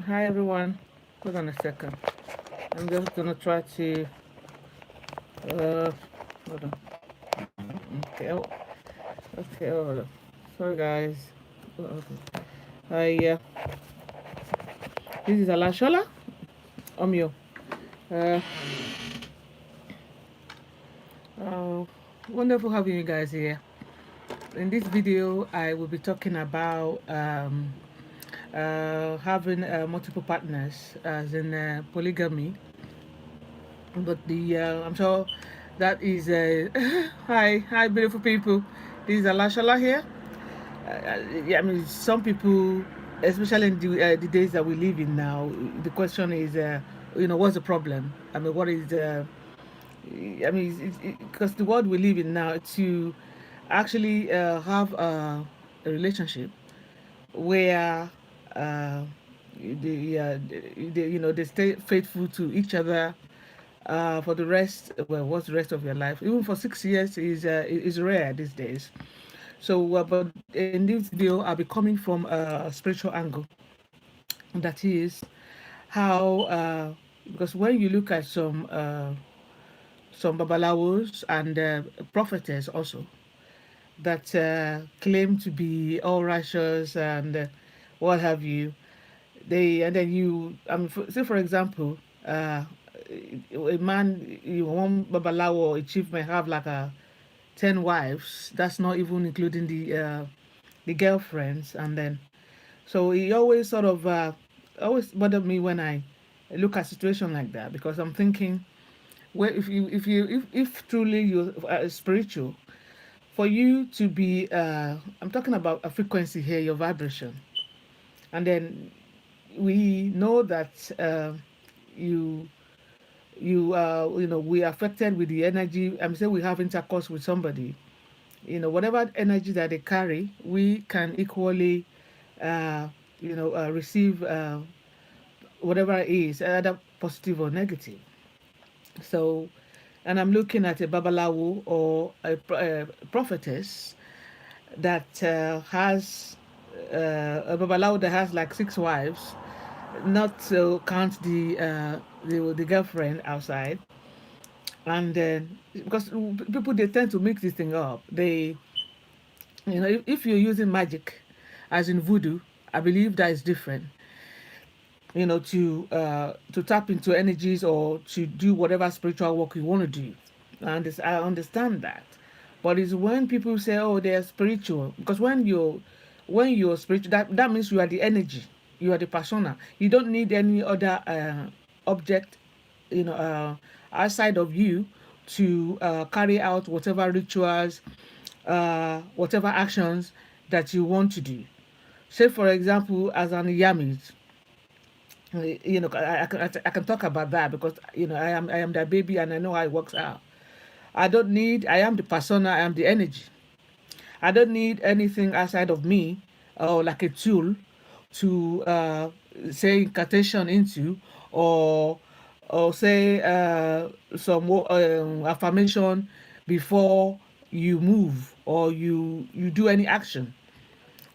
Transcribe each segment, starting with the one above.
Hi everyone. Hold on a second. I'm just gonna try to. Uh, hold on. Okay. Okay. Hold on. Sorry guys. Okay. Yeah. This is Alashola Omio. Uh, uh, Wonderful having you guys here. In this video, I will be talking about having multiple partners, as in polygamy. But I'm sure that is hi, beautiful people. This is Alashala here. Yeah, I mean, some people, especially in the days that we live in now, the question is, what's the problem? I mean, what is I mean, because the world we live in now, to actually have a relationship where uh, they stay faithful to each other for the rest. Well, what's the rest of your life? Even for 6 years is rare these days. So, but in this video, I'll be coming from a spiritual angle. That is how, because when you look at some babalawos and prophetess also that claim to be all righteous and what have you, and then say for example, a man, one babalawo or a chief may have like 10 wives. That's not even including the girlfriends. And then so it always sort of always bothered me when I look at situation like that, because I'm thinking, well, if truly you're spiritual, for you to be I'm talking about a frequency here, your vibration. And then we know that you we are affected with the energy. I'm saying we have intercourse with somebody, whatever energy that they carry, we can equally receive whatever it is, either positive or negative. So, and I'm looking at a babalawo or a prophetess that has a babalawo that has like 6 wives, not to count the girlfriend outside. And then because people, they tend to mix this thing up. They, if you're using magic, as in voodoo, I believe that is different. To tap into energies or to do whatever spiritual work you want to do. And I understand that. But it's when people say, oh, they're spiritual, because when you're spiritual, that means you are the energy, you are the persona. You don't need any other object, outside of you to carry out whatever rituals, whatever actions that you want to do. Say, for example, as an Yamit, I can talk about that, because I am their baby and I know how it works out. I am the persona, I am the energy. I don't need anything outside of me, or like a tool to say incantation into, or say some affirmation before you move or you do any action.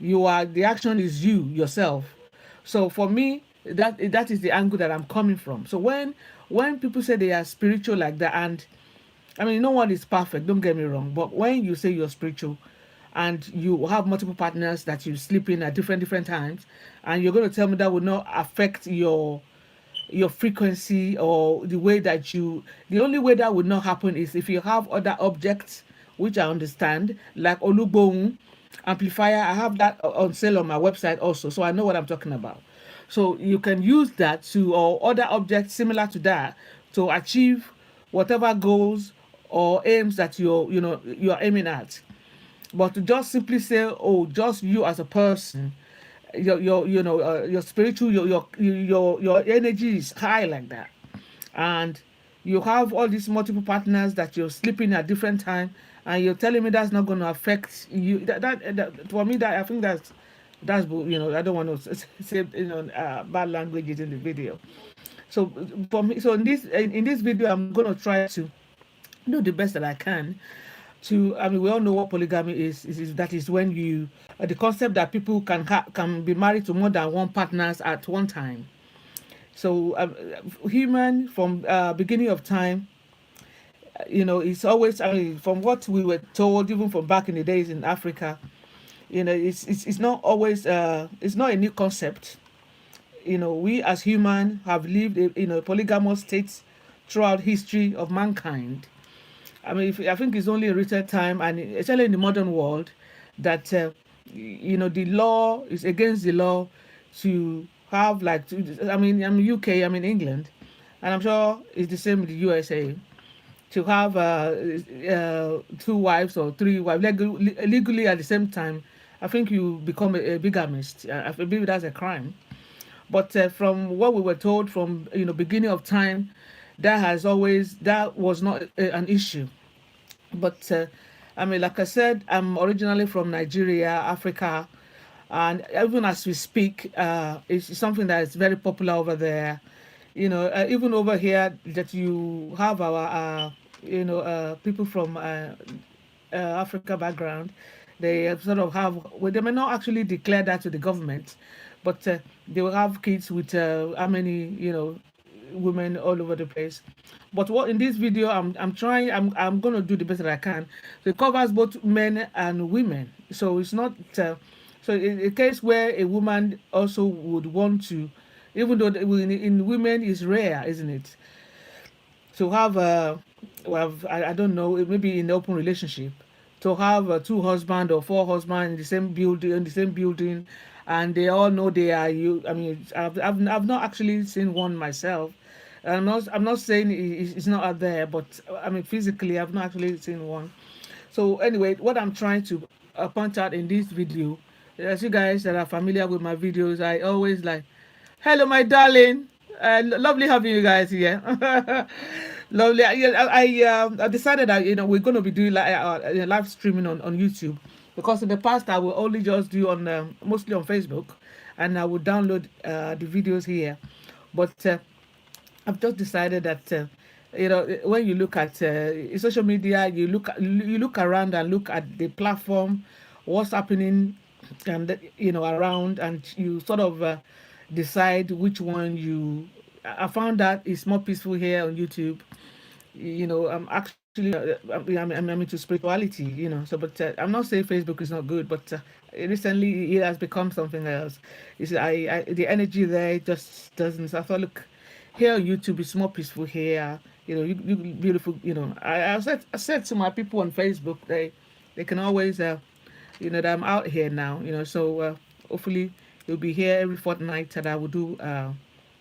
The action is you yourself. So for me, that is the angle that I'm coming from. So when people say they are spiritual like that, and I mean, no one is perfect, don't get me wrong, but when you say you're spiritual and you have multiple partners that you sleep in at different times, and you're going to tell me that will not affect your frequency, or the way that the only way that would not happen is if you have other objects, which I understand, like olugbong amplifier. I have that on sale on my website also, so I know what I'm talking about. So you can use that to, or other objects similar to that, to achieve whatever goals or aims that you're aiming at. But to just simply say, oh, just you as a person, your spiritual, your energy is high like that, and you have all these multiple partners that you're sleeping at different time, and you're telling me that's not going to affect you. That for me, that I think I don't want to say bad languages in the video. So for me, so in this video, I'm going to try to do the best that I can to. I mean, we all know what polygamy is that is when you the concept that people can be married to more than one partners at one time. So human from beginning of time, it's always, I mean, from what we were told, even from back in the days in Africa, it's not always, it's not a new concept. We as human have lived a polygamous state throughout history of mankind. I mean, I think it's only in recent time, and especially in the modern world, that the law is against the law to have like, I'm UK, I'm in England, and I'm sure it's the same in the USA, to have two wives or three wives legally at the same time. I think you become a bigamist. I believe that's a crime. But from what we were told from beginning of time, that was not an issue. But I mean, like I said, I'm originally from Nigeria, Africa, and even as we speak, it's something that is very popular over there. Even over here, that you have our, people from Africa background. They sort of have, well, they may not actually declare that to the government, but they will have kids with how many, women all over the place. But what in this video, I'm trying, I'm going to do the best that I can. So it covers both men and women. So it's not, so in a case where a woman also would want to, even though in women is rare, isn't it? To have well, I don't know, maybe in an open relationship, to have two husband or four husband in the same building, and they all know they are you. I mean, I've not actually seen one myself. I'm not saying it's not out there, but I mean physically I've not actually seen one. So anyway, what I'm trying to point out in this video, as you guys that are familiar with my videos, I always like, hello, my darling. Lovely having you guys here. Lovely. I decided that we're going to be doing live streaming on YouTube, because in the past I will only just do on mostly on Facebook, and I will download the videos here. But I've just decided that when you look at social media, you look around and look at the platform, what's happening, and around, and you sort of decide which one you. I found that it's more peaceful here on YouTube. I'm actually I'm into spirituality. So, but I'm not saying Facebook is not good, but recently it has become something else. The energy there just doesn't. So I thought, look, here on YouTube it's more peaceful here. You beautiful. I said to my people on Facebook, they can always that I'm out here now. So hopefully you'll be here every fortnight that I will do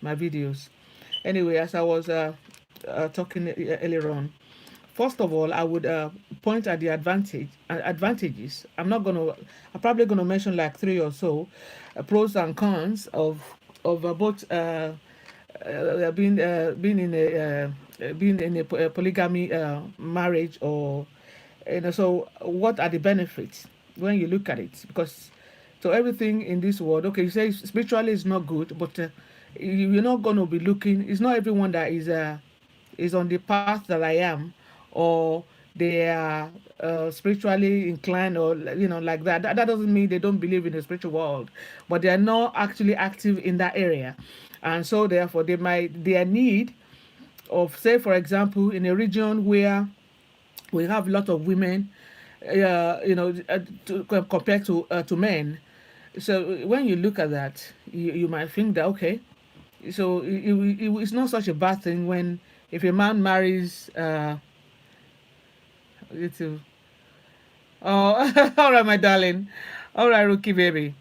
my videos. Anyway, as I was talking earlier on, first of all, I would point at the advantages. I'm probably gonna mention like three or so pros and cons of both being in a polygamy marriage, or so what are the benefits when you look at it? Because so everything in this world, okay, you say spiritually is not good, but you're not going to be looking. It's not everyone that is on the path that I am, or they are spiritually inclined, or like that. That doesn't mean they don't believe in the spiritual world, but they are not actually active in that area, and so therefore their need of, say for example, in a region where we have a lot of women, compared to men. So when you look at that, you might think that, okay, so it's not such a bad thing when, if a man marries it's a- oh, all right, my darling, all right, rookie baby.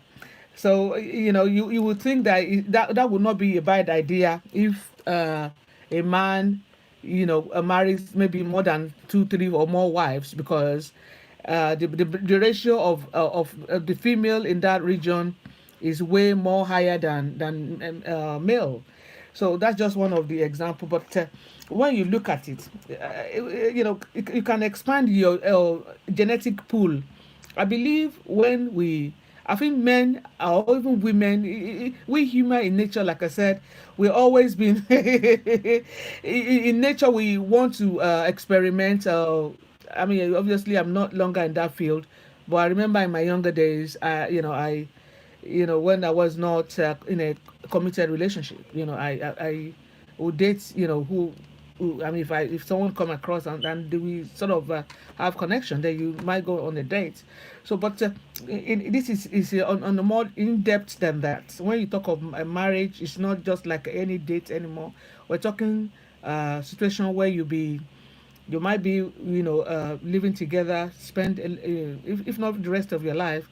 So you would think that that would not be a bad idea if a man marries maybe more than two, three, or more wives, because the ratio of the female in that region is way more higher than male. So that's just one of the example. But when you look at it, you can expand your genetic pool. I believe I think men or even women, we human in nature, like I said, we always been in nature. We want to experiment. I mean, obviously, I'm not longer in that field, but I remember in my younger days, when I was not in a committed relationship. I would date, who I mean, if someone come across and we sort of have connection, then you might go on a date. So, but this is on a more in depth than that. When you talk of a marriage, it's not just like any date anymore. We're talking situation where you might be living together, spend if not the rest of your life,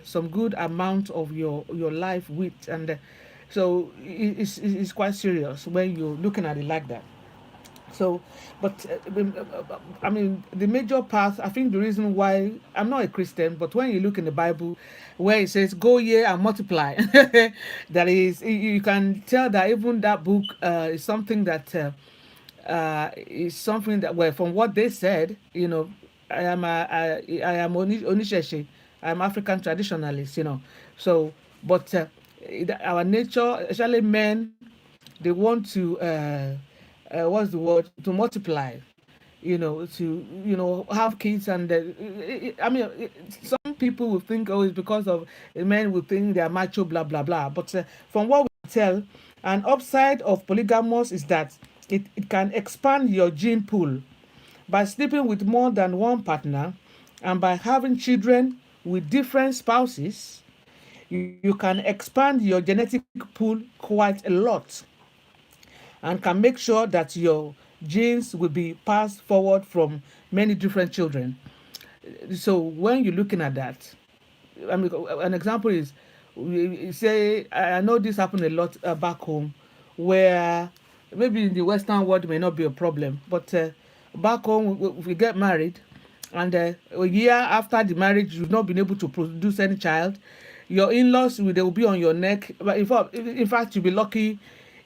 some good amount of your life with, and so it's quite serious when you're looking at it like that. So, but I mean, the major part, I think the reason why I'm not a Christian, but when you look in the Bible, where it says, "Go ye and multiply," that is, you can tell that even that book is something that is something that, well, from what they said, I am Onisheshe, I'm African traditionalist, so, but our nature, especially men, they want to what's the word, to multiply, to have kids, and I mean, some people will think, oh, it's because of men will think they are macho, blah blah blah. But from what we tell, an upside of polygamous is that it can expand your gene pool by sleeping with more than one partner, and by having children with different spouses. You can expand your genetic pool quite a lot, and can make sure that your genes will be passed forward from many different children. So when you're looking at that, I mean, an example is, we say, I know this happened a lot back home, where maybe in the Western world it may not be a problem, but back home, if we get married, and a year after the marriage, you've not been able to produce any child, your in-laws they will be on your neck. But in fact, you'll be lucky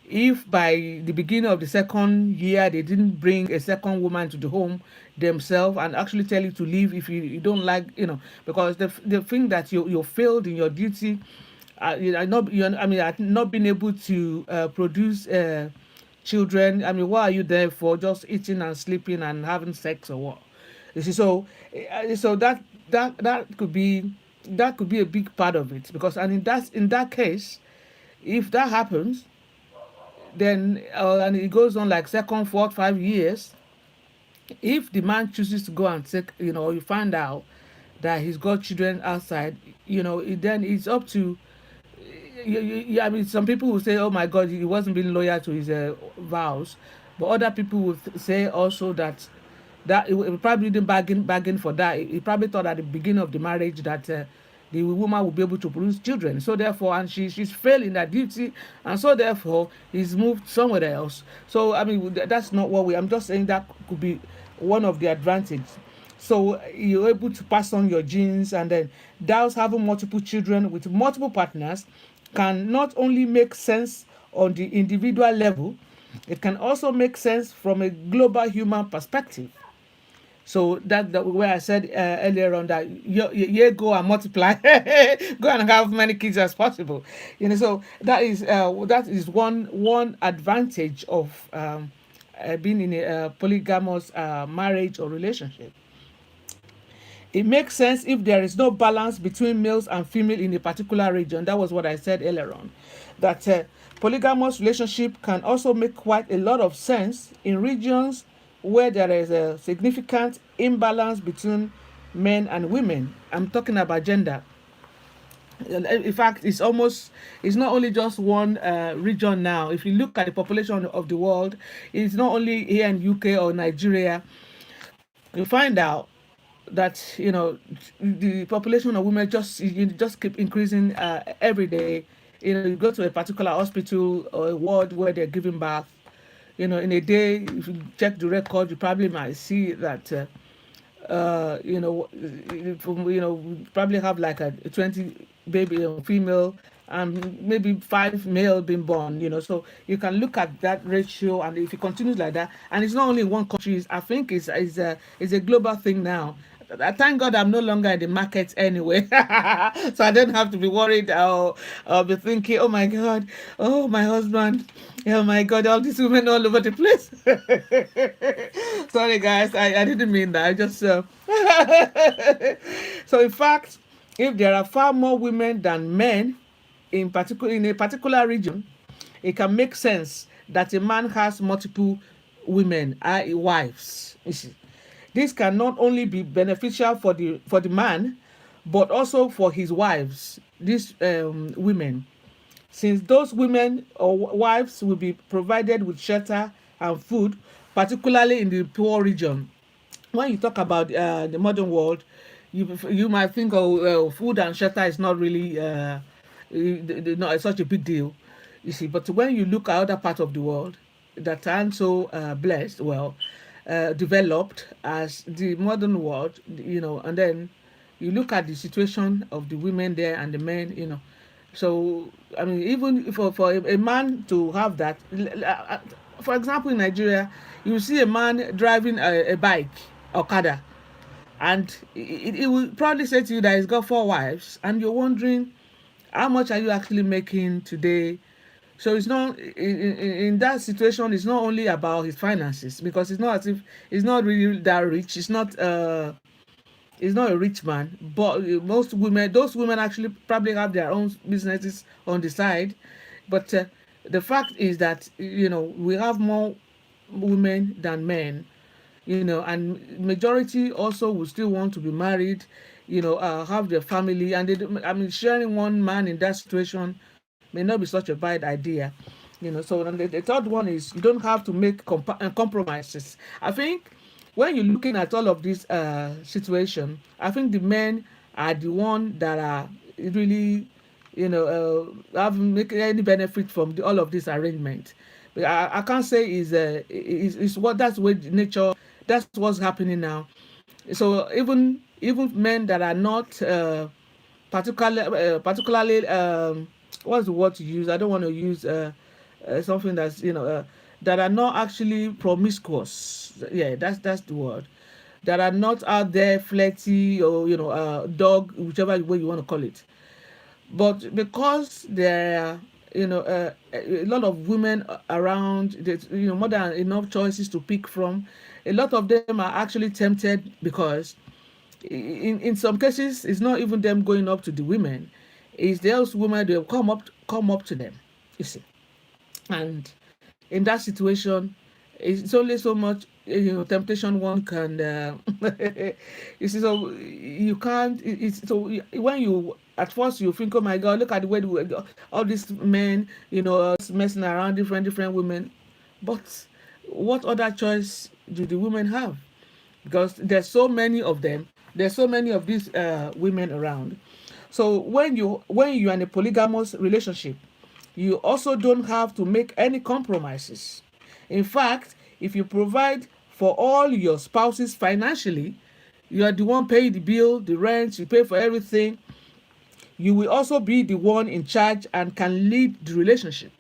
if by the beginning of the second year they didn't bring a second woman to the home themselves and actually tell you to leave if you don't like, because the thing that you failed in your duty, I mean, not being able to produce children. I mean, what are you there for? Just eating and sleeping and having sex, or what? You see, so that could be a big part of it, because, and in that case, if that happens, then and it goes on like second, fourth, 5 years. If the man chooses to go and take, you find out that he's got children outside, then it's up to I mean, some people will say, "Oh my God, he wasn't being loyal to his vows," but other people will say also that he probably didn't bargain for that. He probably thought at the beginning of the marriage that the woman will be able to produce children. So therefore, and she's failed in that duty, and so therefore he's moved somewhere else. So I mean, that's not what we. I'm just saying that could be one of the advantages. So you're able to pass on your genes, and then thus having multiple children with multiple partners can not only make sense on the individual level, it can also make sense from a global human perspective. So that where I said earlier on that you go and multiply, go and have many kids as possible. So that is one advantage of being in a polygamous marriage or relationship. It makes sense if there is no balance between males and female in a particular region. That was what I said earlier on. That polygamous relationship can also make quite a lot of sense in regions where there is a significant imbalance between men and women. I'm talking about gender. In fact, it's not only just one region now. If you look at the population of the world, it's not only here in UK or Nigeria. You find out that the population of women just keep increasing every day. You go to a particular hospital or a ward where they're giving birth. In a day, if you check the record, you probably might see that we probably have like a 20 baby female and maybe 5 male being born. So you can look at that ratio, and if it continues like that, and it's not only in one country, I think it's a global thing now. I thank God I'm no longer in the market anyway, so I don't have to be worried or be thinking, oh my God, oh my husband, oh my God, all these women all over the place. Sorry guys, I didn't mean that. I just so in fact, If there are far more women than men in a particular region, it can make sense that a man has multiple women, i.e., wives. You see, this can not only be beneficial for the man, but also for his wives. These women, since those women or wives will be provided with shelter and food, particularly in the poor region. When you talk about the modern world, you might think, oh, food and shelter is not really not such a big deal, you see. But when you look at other parts of the world that aren't so blessed, well, developed as the modern world, and then you look at the situation of the women there and the men, so I mean, even for a man to have that, for example, in Nigeria, you see a man driving a bike, Okada, and he will probably say to you that he's got four wives, and you're wondering how much are you actually making today. So it's not in that situation. It's not only about his finances, because it's not as if he's not really that rich. He's not a rich man, but most women, those women actually probably have their own businesses on the side. But the fact is that we have more women than men, and majority also will still want to be married, have their family, and I mean, sharing one man in that situation may not be such a bad idea. So and the third one is you don't have to make compromises. I think when you're looking at all of this situation, I think the men are the one that are really, have make any benefit from all of this arrangement. But I can't say is what that's the way nature. That's what's happening now. So even men that are not particularly what's the word to use? I don't want to use something that's that are not actually promiscuous. Yeah, that's the word. That are not out there flirty, or dog, whichever way you want to call it. But because there are a lot of women around, there's more than enough choices to pick from. A lot of them are actually tempted, because in some cases it's not even them going up to the women, it's those women, they come up to them, you see. And in that situation, it's only so much temptation one can you see. So you can't it's so when you at first you think, oh my god, look at the way all these men messing around different women. But what other choice do the women have? Because there's so many of these women around. So when you're in a polygamous relationship, you also don't have to make any compromises. In fact, if you provide for all your spouses financially, you are the one paying the bill, the rent, you pay for everything. You will also be the one in charge and can lead the relationship.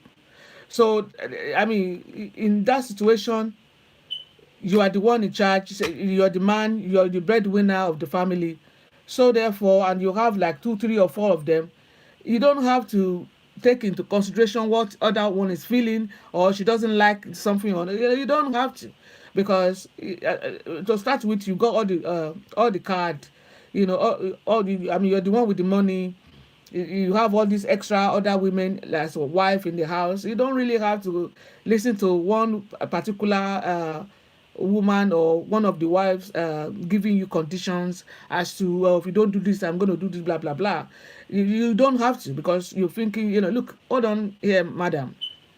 So I mean, in that situation, you are the one in charge. You are the man, you are the breadwinner of the family. So therefore, and you have like two, three, or four of them, you don't have to take into consideration what other one is feeling, or she doesn't like something, or you don't have to, because to start with, you got all the card, all the, I mean, you're the one with the money. You have all these extra other women as a wife in the house. You don't really have to listen to one particular woman or one of the wives giving you conditions as to, well, if you don't do this, I'm going to do this, blah blah blah. You don't have to, because you're thinking, look, hold on here, madam,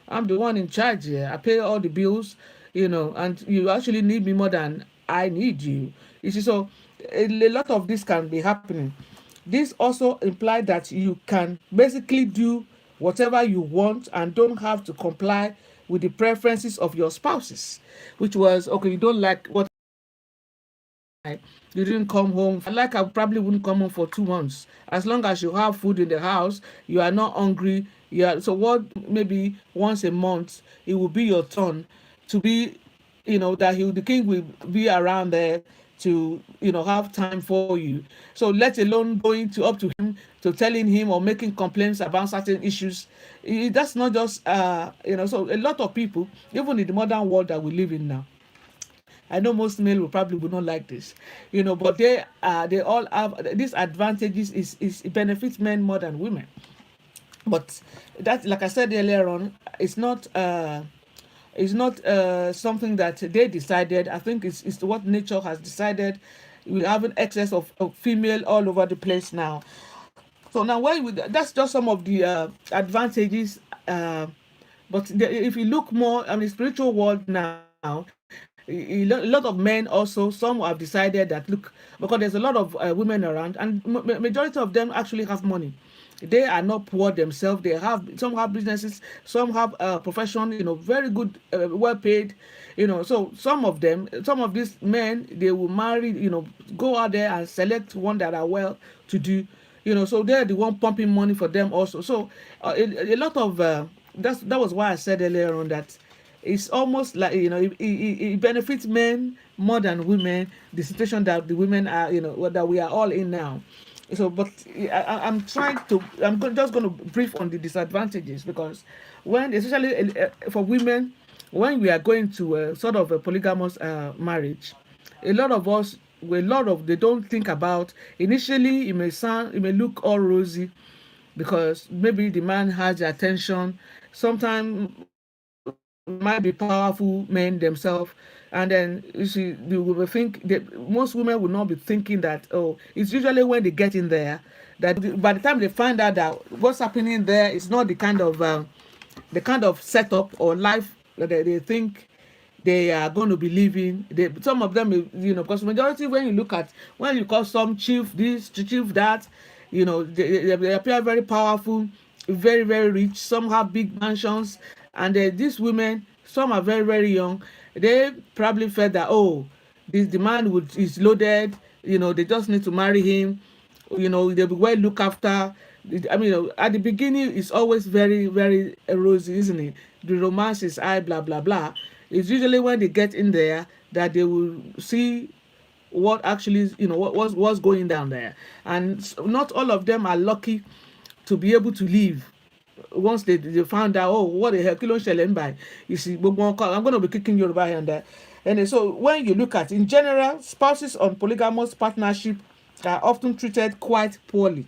I'm the one in charge here, I pay all the bills, and you actually need me more than I need you. You see, so a lot of this can be happening. This also implies that you can basically do whatever you want and don't have to comply with the preferences of your spouses, which was, okay, you don't like what you didn't come home. Like, I probably wouldn't come home for 2 months. As long as you have food in the house, you are not hungry. Yeah. So what? Maybe once a month, it will be your turn to be, that the king will be around there to have time for you. So let alone going to up to him, to telling him or making complaints about certain issues. That's not just So a lot of people, even in the modern world that we live in now, I know most male will probably would not like this, but they all have these advantages. Is it benefits men more than women, but that, like I said earlier on, it's not something that they decided. I think it's what nature has decided. We have an excess of female all over the place now. So now, that's just some of the advantages. But if you look more, I mean, spiritual world now, a lot of men also, some have decided that, look, because there's a lot of women around, and majority of them actually have money. They are not poor themselves. Some have businesses, some have profession, very good, well paid, So some of these men, they will marry, go out there and select one that are well to do, So they're the one pumping money for them also. So a lot of that was why I said earlier on that it's almost like, it benefits men more than women, the situation that the women are, that we are all in now. So, but I'm trying to, just going to brief on the disadvantages, because especially for women, when we are going to sort of a polygamous marriage, a lot of us, they don't think about, initially it may look all rosy, because maybe the man has the attention. Sometimes might be powerful men themselves, and then you will think that most women will not be thinking that, oh, it's usually when they get in there that by the time they find out that what's happening there is not the kind of setup or life that they think they are going to be living. Some of them, because majority, when you call some chief this, chief that, they appear very powerful, very, very rich. Some have big mansions, and these women, some are very, very young. They probably felt that, oh, the man is loaded. They just need to marry him. They'll be well looked after. I mean, at the beginning, it's always very, very rosy, isn't it? The romance is high, blah, blah, blah. It's usually when they get in there that they will see what actually, what's going down there. And not all of them are lucky to be able to leave once they found out, oh, what the hell, kí ló ń ṣẹlẹ̀ ń báyìí? You see, I'm going to be kicking Yoruba here and there. And so when you look at, in general, spouses on polygamous partnership are often treated quite poorly.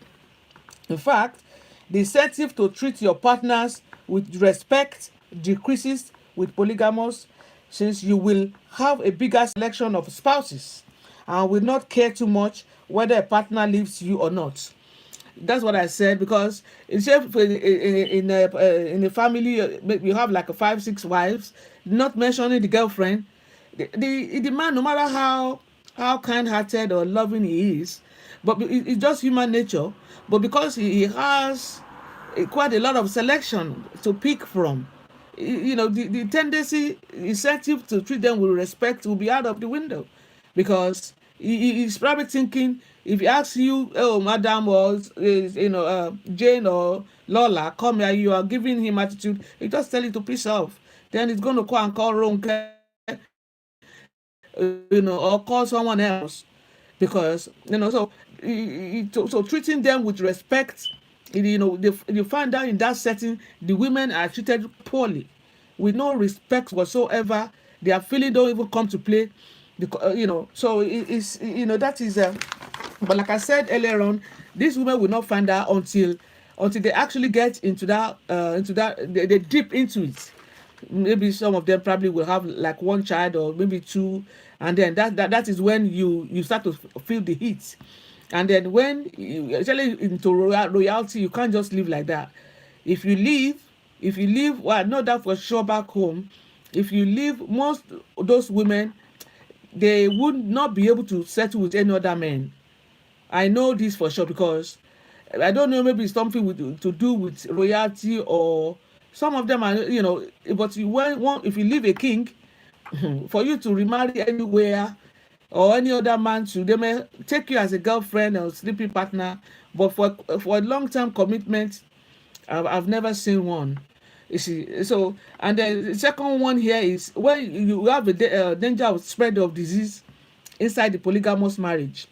In fact, the incentive to treat your partners with respect decreases with polygamous, since you will have a bigger selection of spouses and will not care too much whether a partner leaves you or not. That's what I said, because in a family, you have like 5, 6 wives, not mentioning the girlfriend. The man, no matter how kind-hearted or loving he is, but it's just human nature. But because he has quite a lot of selection to pick from, the tendency, incentive to treat them with respect will be out of the window, because he's probably thinking, if he asks you, oh, madam, or Jane or Lola, come here, you are giving him attitude, he just tell you to piss off. Then he's going to call and call Ronke, or call someone else, because so treating them with respect, you find out in that setting the women are treated poorly, with no respect whatsoever. Their feeling don't even come to play, because so it's that is but like I said earlier on, these women will not find out until they actually get into that they dip into it. Maybe some of them probably will have like one child or maybe two, and then that is when you start to feel the heat. And then when you actually into royalty, you can't just live like that. If you leave, well, I know that for sure back home. If you leave, most of those women, they would not be able to settle with any other man. I know this for sure, because I don't know, maybe it's something to do with royalty, or some of them are, but if you leave a king, for you to remarry anywhere, or any other man, they may take you as a girlfriend or sleeping partner, but for a long-term commitment, I've never seen one. You see, so, and then the second one here is when you have a danger of spread of disease inside the polygamous marriage.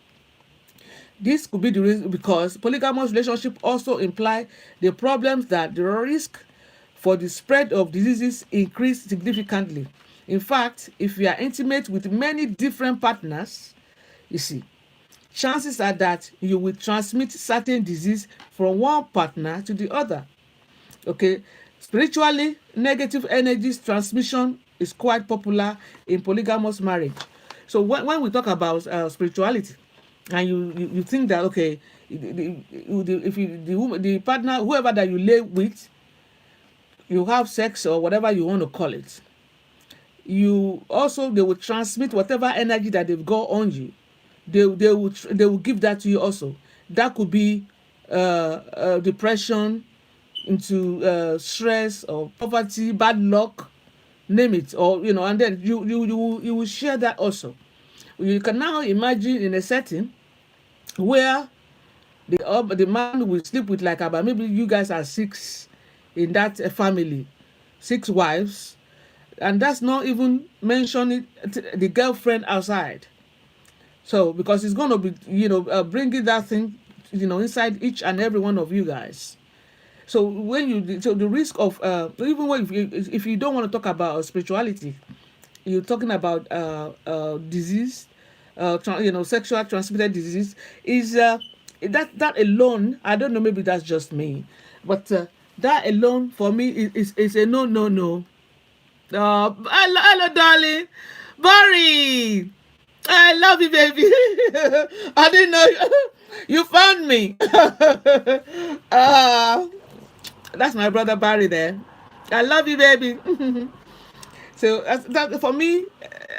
This could be the reason, because polygamous relationship also imply the problems that the risk for the spread of diseases increase significantly. In fact, if you are intimate with many different partners, you see, chances are that you will transmit certain disease from one partner to the other. Okay, spiritually, negative energies transmission is quite popular in polygamous marriage. So when we talk about spirituality, and you think that okay, if you the partner, whoever that you lay with, you have sex or whatever you want to call it, you also, they will transmit whatever energy that they've got on you. They will give that to you also. That could be depression, into stress or poverty, bad luck, name it, or and then you will share that also. You can now imagine in a setting where the man will sleep with like about, maybe you guys are six in that family, six wives, and that's not even mentioning the girlfriend outside. So because it's going to be bringing that thing inside each and every one of you guys. So so the risk of even when if you don't want to talk about spirituality, you're talking about disease, sexual transmitted disease, is that alone. I don't know, maybe that's just me, but that alone for me is a no, no, no. Hello, darling, Barry. I love you, baby. I didn't know you found me. uh, that's my brother Barry there. I love you, baby. So that for me,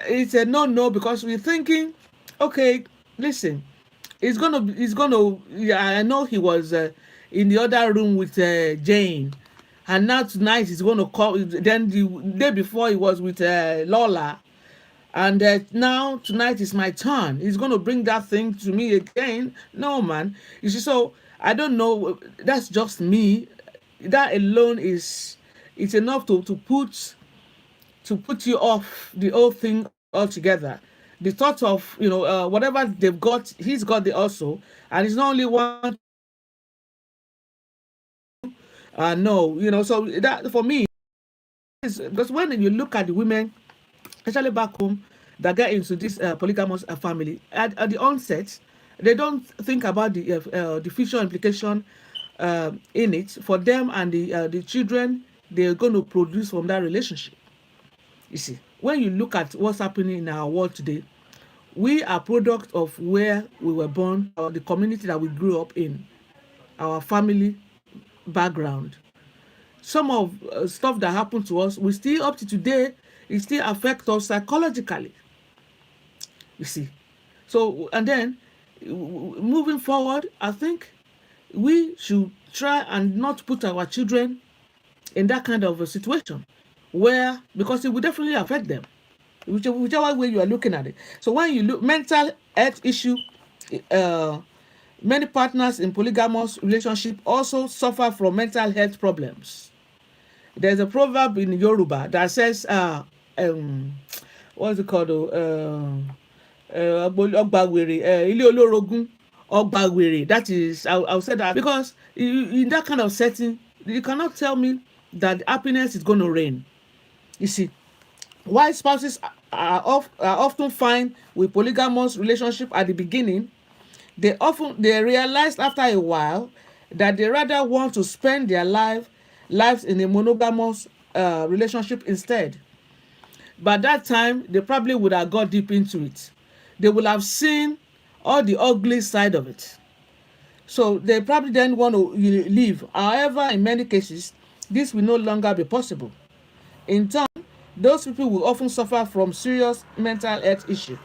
it's a no, no, because we're thinking, okay, listen, he's gonna. Yeah, I know he was in the other room with Jane, and now tonight he's gonna call. Then the day before he was with Lola, and now tonight is my turn. He's going to bring that thing to me again. No, man. You see, so I don't know. That's just me. That alone is it's enough to put you off the whole thing altogether. The thought of whatever they've got, he's got it also, and it's not only one no, so that for me is because when you look at the women, especially back home, that get into this polygamous family at the onset, they don't think about the future implication in it for them and the children they're going to produce from that relationship. You see, when you look at what's happening in our world today, we are product of where we were born, or the community that we grew up in, our family background. Some of stuff that happened to us, we still up to today, it still affect us psychologically. You see, so and then moving forward, I think we should try and not put our children in that kind of a situation where, because it will definitely affect them, whichever way you are looking at it. So when you look mental health issue, uh, many partners in polygamous relationship also suffer from mental health problems. There's a proverb in Yoruba that says, what's it called? Ọgbàwèrè, ilé olórogún, ọgbàwèrè. That is, I'll say that because in that kind of setting, you cannot tell me that happiness is going to reign. You see, why spouses are often fine with polygamous relationship at the beginning, they realize after a while that they rather want to spend their lives in a monogamous relationship instead. By that time, they probably would have got deep into it. They will have seen all the ugly side of it. So they probably then want to leave. However, in many cases, this will no longer be possible. In turn, those people will often suffer from serious mental health issues.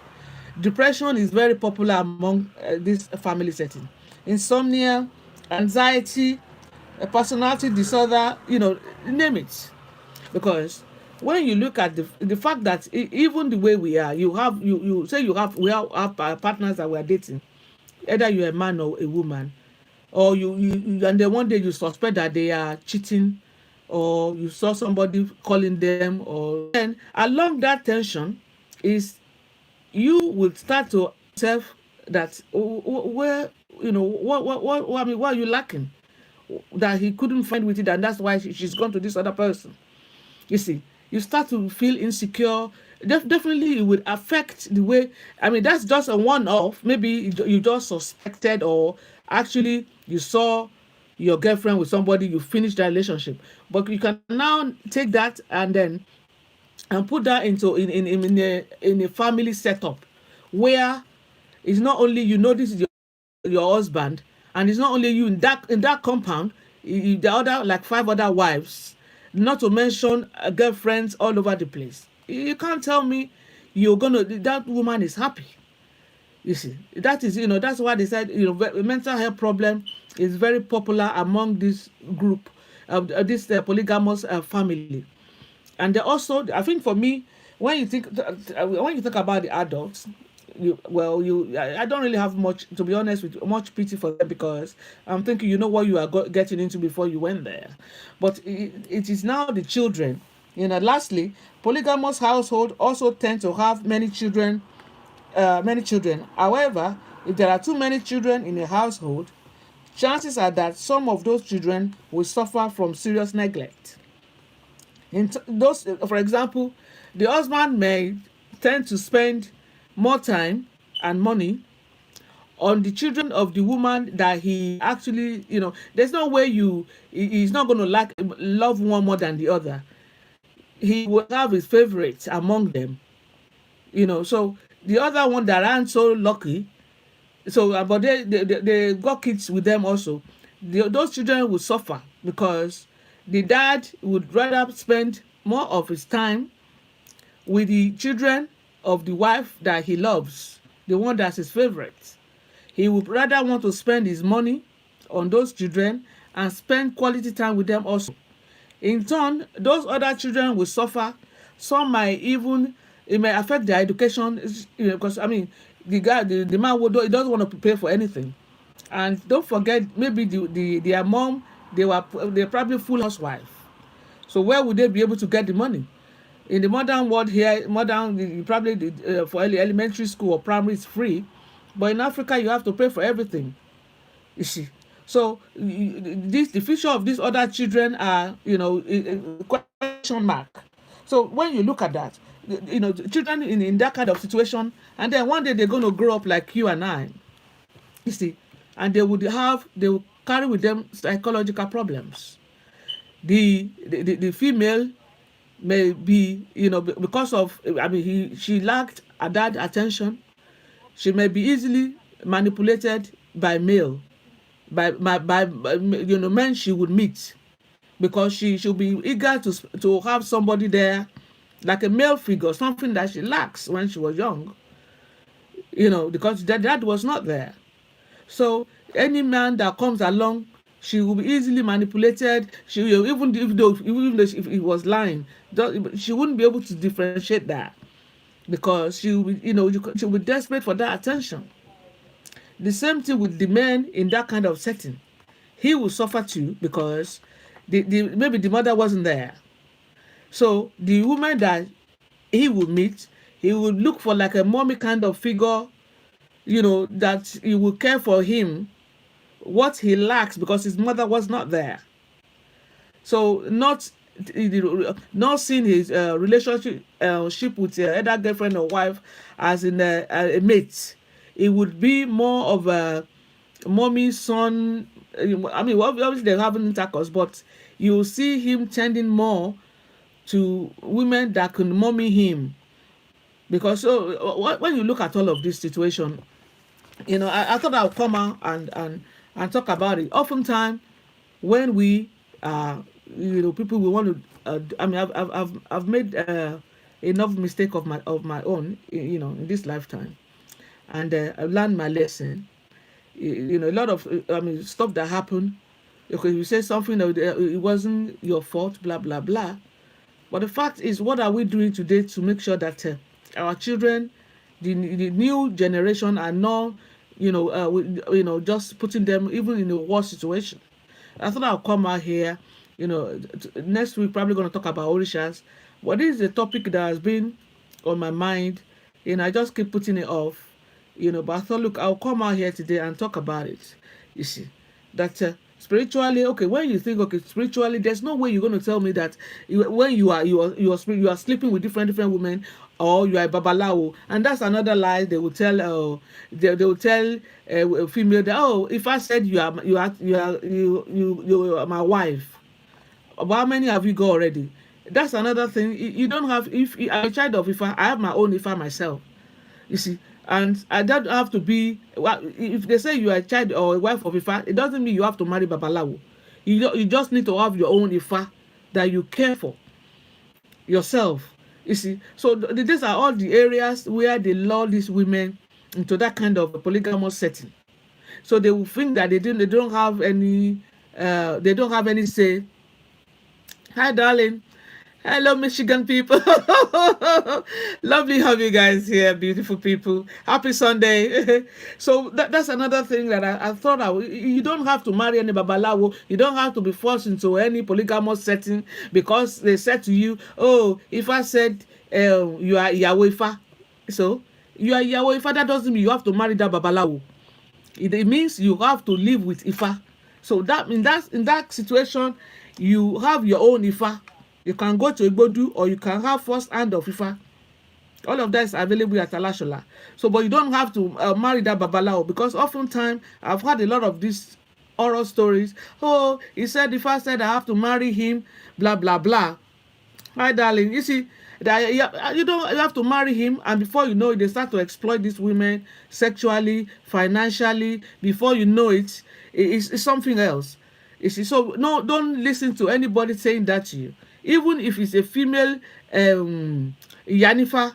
Depression is very popular among this family setting. Insomnia, anxiety, a personality disorder, name it. Because when you look at the fact that even the way we are, you say we have partners that we are dating, either you're a man or a woman, or and then one day you suspect that they are cheating, or you saw somebody calling them, or then along that tension is you will start to self that where what I mean, what are you lacking that he couldn't find with it, and that's why she's gone to this other person. You see, you start to feel insecure. Definitely, it would affect the way. I mean, that's just a one-off. Maybe you just suspected, or actually you saw your girlfriend with somebody, you finished that relationship. But you can now take that and put that into in a family setup where it's not only this is your husband, and it's not only you in that compound, the other like five other wives, not to mention girlfriends all over the place. You can't tell me you're gonna that woman is happy. You see, that is, that's why they said, mental health problem is very popular among this group of this polygamous family. And they also, I think for me, when you think about the adults, I don't really have much, to be honest, with much pity for them, because I'm thinking, you know what you are getting into before you went there. But it is now the children. Lastly, polygamous household also tend to have many children. However, if there are too many children in a household, chances are that some of those children will suffer from serious neglect. For example, the husband may tend to spend more time and money on the children of the woman that he actually, there's no way he's not going to love one more than the other. He will have his favorites among them, so the other one that aren't so lucky, but they got kids with them also. Those children will suffer because the dad would rather spend more of his time with the children of the wife that he loves, the one that's his favorite. He would rather want to spend his money on those children and spend quality time with them also. In turn, those other children will suffer. Some might even, it may affect their education, because I mean, the man he doesn't want to pay for anything. And don't forget, maybe their mom, they're probably full housewife. So where would they be able to get the money? In the modern world here, probably for elementary school or primary is free, but in Africa you have to pay for everything. You see, so the future of these other children are, question mark. So when you look at that, children in that kind of situation, and then one day they're going to grow up like you and I. You see, and they will carry with them psychological problems. The female may be, because of, I mean, she lacked a dad attention. She may be easily manipulated by male, by men she would meet, because she'll be eager to have somebody there, like a male figure, something that she lacks when she was young, because dad was not there. So any man that comes along, she will be easily manipulated. She will, even though if he was lying, she wouldn't be able to differentiate that, because she will be, she will be desperate for that attention. The same thing with the men in that kind of setting. He will suffer too, because maybe the mother wasn't there. So the woman that he would meet, he would look for like a mommy kind of figure, that he will care for him, what he lacks, because his mother was not there. So not seeing his relationship with either girlfriend or wife as in a mate. It would be more of a mommy son. I mean, obviously they're having intercourse, but you see him tending more to women that can mommy him. Because when you look at all of this situation, I thought I would come out and talk about it. Oftentimes, when we people we want to, I mean, I've made enough mistake of my own, in this lifetime, and I've learned my lesson. A lot of I mean stuff that happened. Okay, you say something that it wasn't your fault, blah blah blah. But the fact is, what are we doing today to make sure that our children, the new generation, are not, just putting them even in a worse situation? I thought I'll come out here. Next week probably going to talk about orishas. But this is a topic that has been on my mind. I just keep putting it off. But I thought, look, I'll come out here today and talk about it. You see, that Spiritually, okay, when you think, okay, spiritually, there's no way you're going to tell me that when you are sleeping with different women, or you are a babalawo. And that's another lie they will tell. They will tell a female that, oh, if I said you are my wife, but how many have you got already? That's another thing. You don't have, if I'm a child of Ifa, I have my own Ifa myself. You see, and I don't have to be. Well, if they say you are a child or a wife of Ifa, it doesn't mean you have to marry Babalawo. You just need to have your own Ifa that you care for yourself. You see, so these are all the areas where they lure these women into that kind of a polygamous setting. So they will think that they don't have any they don't have any say. Hi, darling. Hello, Michigan people. Lovely have you guys here, beautiful people. Happy Sunday. So that's another thing that I thought you don't have to marry any babalawo. You don't have to be forced into any polygamous setting because they said to you, oh, if I said you are Yahweh Ifa, so you are Yahweh Ifa, that doesn't mean you have to marry that babalawo. It means you have to live with Ifa. So that in that situation, you have your own Ifa. You can go to Igbodu or you can have first hand of Ifa. All of that is available at Alashola. So, but you don't have to marry that Babalao, because oftentimes I've heard a lot of these oral stories. Oh, he said if I said I have to marry him, blah blah blah. Hi, darling. You see, that you have to marry him, and before you know it, they start to exploit these women sexually, financially. Before you know it, it's something else. You see, so no, don't listen to anybody saying that to you. Even if it's a female Yanifa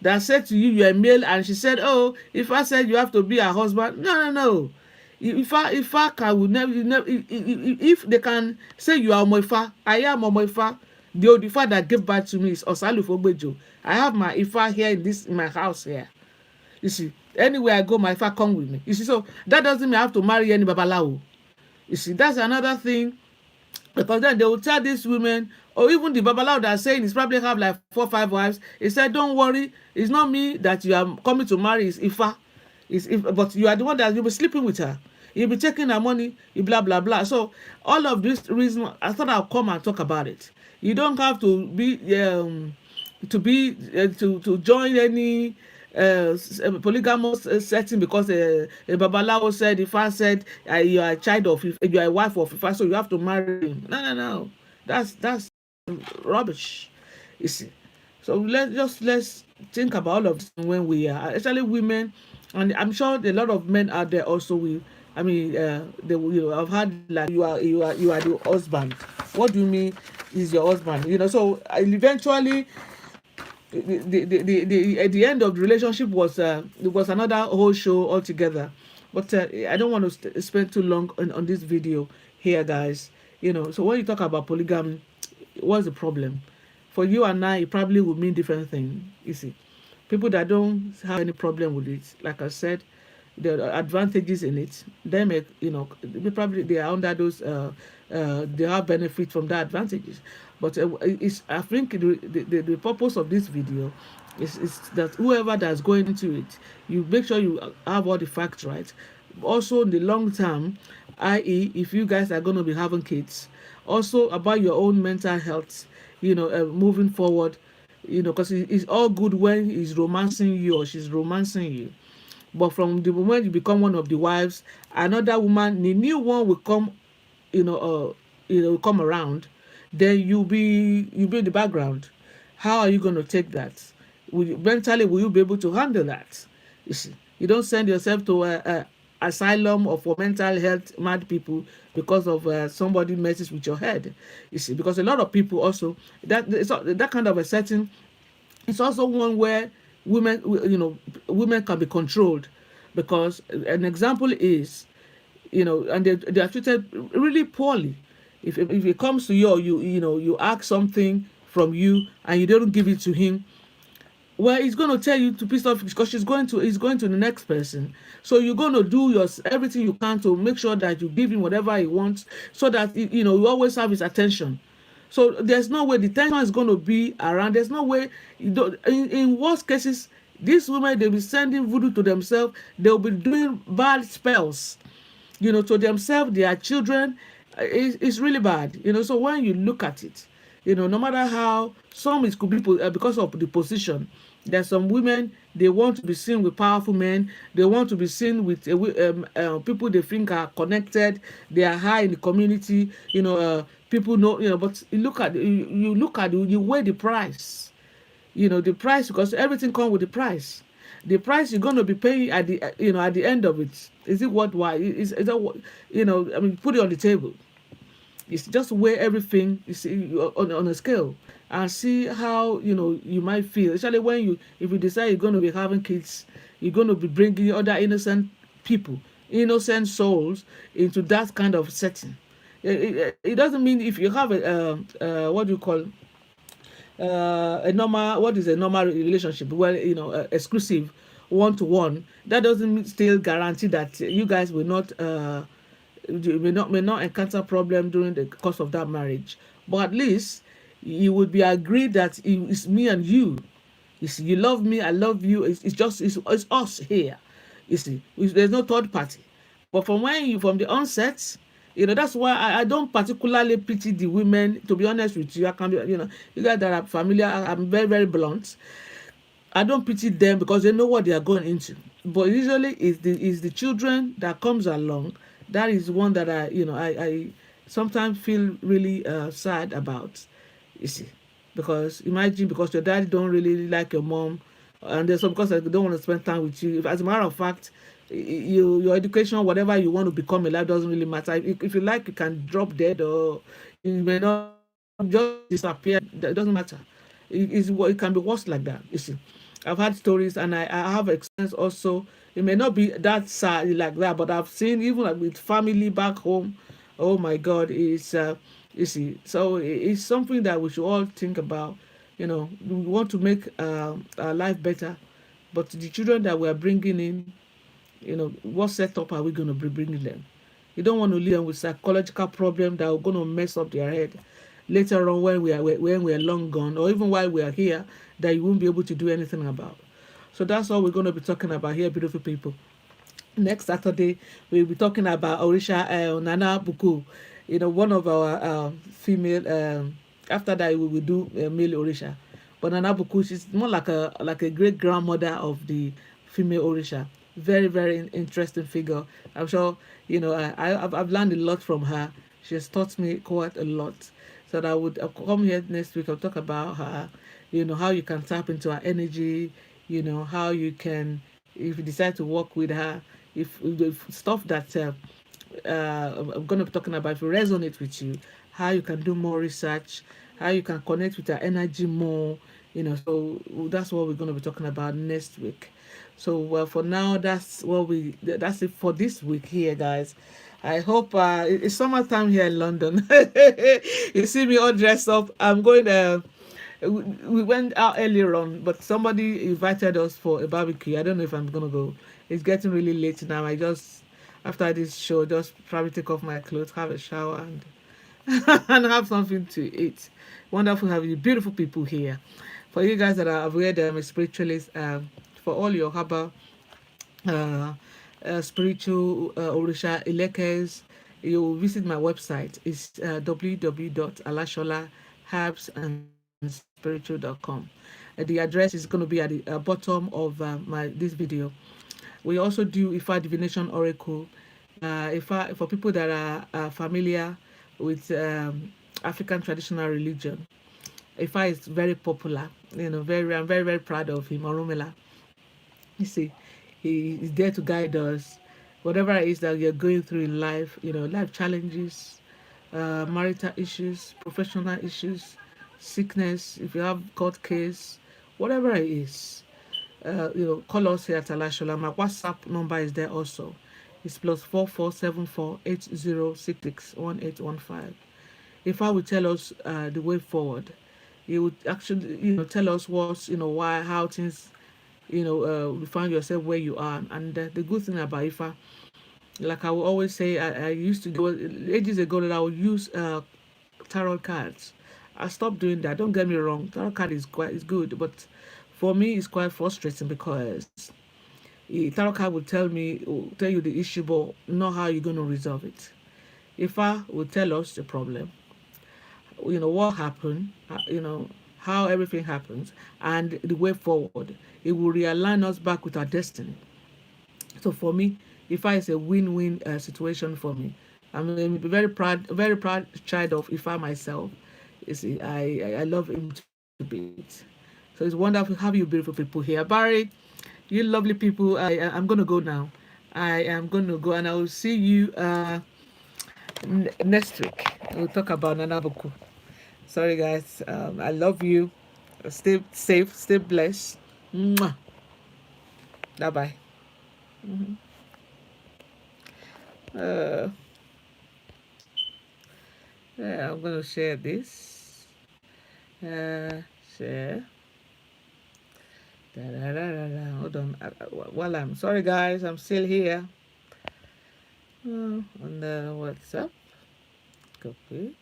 that said to you, you're a male, and she said, oh, if I said you have to be a husband, no. If I can, will never, if they can say you are Omoifa, I am Omoifa. The old Ifa that gave birth to me is Osalu Fogbejo. I have my Ifa here in my house here. You see, anywhere I go, my Ifa come with me. You see, so that doesn't mean I have to marry any babalawo. You see, that's another thing, because then they will tell these women, or even the babalawo that are saying he's probably have like 4 or 5 wives. He said, don't worry, it's not me that you are coming to marry, it's Ifa. But you are the one that you'll be sleeping with her. You'll be taking her money, you blah blah blah. So all of this reason, I thought I'll come and talk about it. You don't have to to join any polygamous setting because a babalawo said, if I said you are a child of, if you are a wife of Ifa, so you have to marry him. No. That's rubbish. You see. So let's think about all of this when we are, especially women, and I'm sure a lot of men out there also will. I mean, they will, I've had like you are the husband. What do you mean is your husband? So eventually at the end of the relationship was it was another whole show altogether. But I don't want to spend too long on this video here, guys. So when you talk about polygamy, what's the problem? For you and I, it probably would mean different things. You see, people that don't have any problem with it, like I said, the advantages in it, they make, they are under those they have benefit from the advantages. But I think the purpose of this video is that whoever that's going into it, you make sure you have all the facts right. Also in the long term, i.e. if you guys are going to be having kids, also about your own mental health, moving forward, because it's all good when he's romancing you or she's romancing you. But from the moment you become one of the wives, another woman, the new one will come, come around. Then you'll be in the background. How are you going to take that? Mentally, will you be able to handle that? You see, you don't send yourself to a asylum or for mental health mad people because of somebody messes with your head. You see, because a lot of people also that kind of a setting. It's also one where women can be controlled, because an example is, and they are treated really poorly. If it comes to you, or you ask something from you and you don't give it to him, well, he's going to tell you to piss off, because he's going to the next person. So you're going to do everything you can to make sure that you give him whatever he wants, so that you always have his attention. So there's no way the tension is going to be around. There's no way. In worst cases, these women, they'll be sending voodoo to themselves. They'll be doing bad spells. to themselves, their children, is really bad. So when you look at it, no matter how some it could be because of the position. There's some women, they want to be seen with powerful men. They want to be seen with people they think are connected. They are high in the community. People know. But you weigh the price. The price, because everything comes with the price. The price you're going to be paying at the at the end of it, is it worthwhile? Is that what, I mean, put it on the table. It's just weigh everything you see on a scale, and see how you might feel, especially when if you decide you're going to be having kids. You're going to be bringing other innocent people, innocent souls, into that kind of setting. It doesn't mean if you have what do you call, a normal, what is a normal relationship, well, exclusive, one to one, that doesn't still guarantee that you guys will not you may not encounter problem during the course of that marriage. But at least you would be agreed that it's me and you. You see, you love me, I love you. It's us here. You see, there's no third party. But from the onset, that's why I don't particularly pity the women. To be honest with you, I can be, you guys that are familiar. I'm very, very blunt. I don't pity them because they know what they are going into. But usually, it's the children that comes along. That is one that I sometimes feel really sad about. You see, because imagine, because your dad don't really like your mom, and there's some because they don't want to spend time with you. As a matter of fact, your education, whatever you want to become in life, doesn't really matter. If you like, you can drop dead, or you may not just disappear. It doesn't matter. It can be worse like that. You see, I've had stories, and I have experience also. It may not be that sad like that, but I've seen, even like with family back home. Oh my God, it's you see. So it's something that we should all think about. We want to make our life better, but the children that we are bringing in, what setup are we going to be bringing them? You don't want to leave them with psychological problem that are going to mess up their head later on, when we are long gone, or even while we are here, that you won't be able to do anything about. So that's all we're going to be talking about here, beautiful people. Next Saturday, we'll be talking about Orisha Nana Buku, one of our female. After that, we will do male Orisha. But Nana Buku, she's more like a great grandmother of the female Orisha. Very, very interesting figure. I'm sure, I've learned a lot from her. She has taught me quite a lot. So that I would come here next week. I'll talk about her, how you can tap into her energy, how you can, if you decide to work with her, if stuff that I'm going to be talking about, if it resonates with you, how you can do more research, how you can connect with her energy more, so that's what we're going to be talking about next week. So for now, that's it for this week here, guys. I hope it's summertime here in London. You see me all dressed up. I'm going we went out earlier on, but somebody invited us for a barbecue. I don't know if I'm gonna go. It's getting really late now. I just, after this show, just probably take off my clothes, have a shower, and and have something to eat. Wonderful having you, beautiful people here. For you guys that are aware that I'm a spiritualist, for all your herbal, uh, spiritual Orisha Elekes, you visit my website. It's www.alashola.herbsandspiritual.com. The address is going to be at the bottom of my this video. We also do Ifa divination oracle. Ifa, for people that are familiar with African traditional religion. Ifa is very popular. I'm very, very proud of him, Orumela. You see, he is there to guide us. Whatever it is that you're going through in life, life challenges, marital issues, professional issues, sickness, if you have court case, whatever it is, call us here at Alashola. My WhatsApp number is there also. It's +447480661815. If I will tell us the way forward, he would actually, tell us what's, why, how things, you find yourself where you are. And the good thing about Ifa, like I will always say, I used to go ages ago that I would use tarot cards. I stopped doing that. Don't get me wrong, tarot card is good, but for me it's quite frustrating because Tarot card will will tell you the issue, but not how you're going to resolve it. Ifa will tell us the problem, what happened, how everything happens, and the way forward. It will realign us back with our destiny. So for me, Ifa is a win-win situation for me. I'm a very proud child of Ifa myself. You see, I love him to bits. So it's wonderful to have you beautiful people here. Barry, you lovely people. I'm gonna go now. I am gonna go, and I will see you next week. We'll talk about Nanabuku. Sorry guys. I love you. Stay safe. Stay blessed. Mwah. Bye bye. Uh, yeah, I'm gonna share this. Uh, share. Da, da, da, da, da. Hold on. While I'm sorry, guys, I'm still here on the WhatsApp. Copy.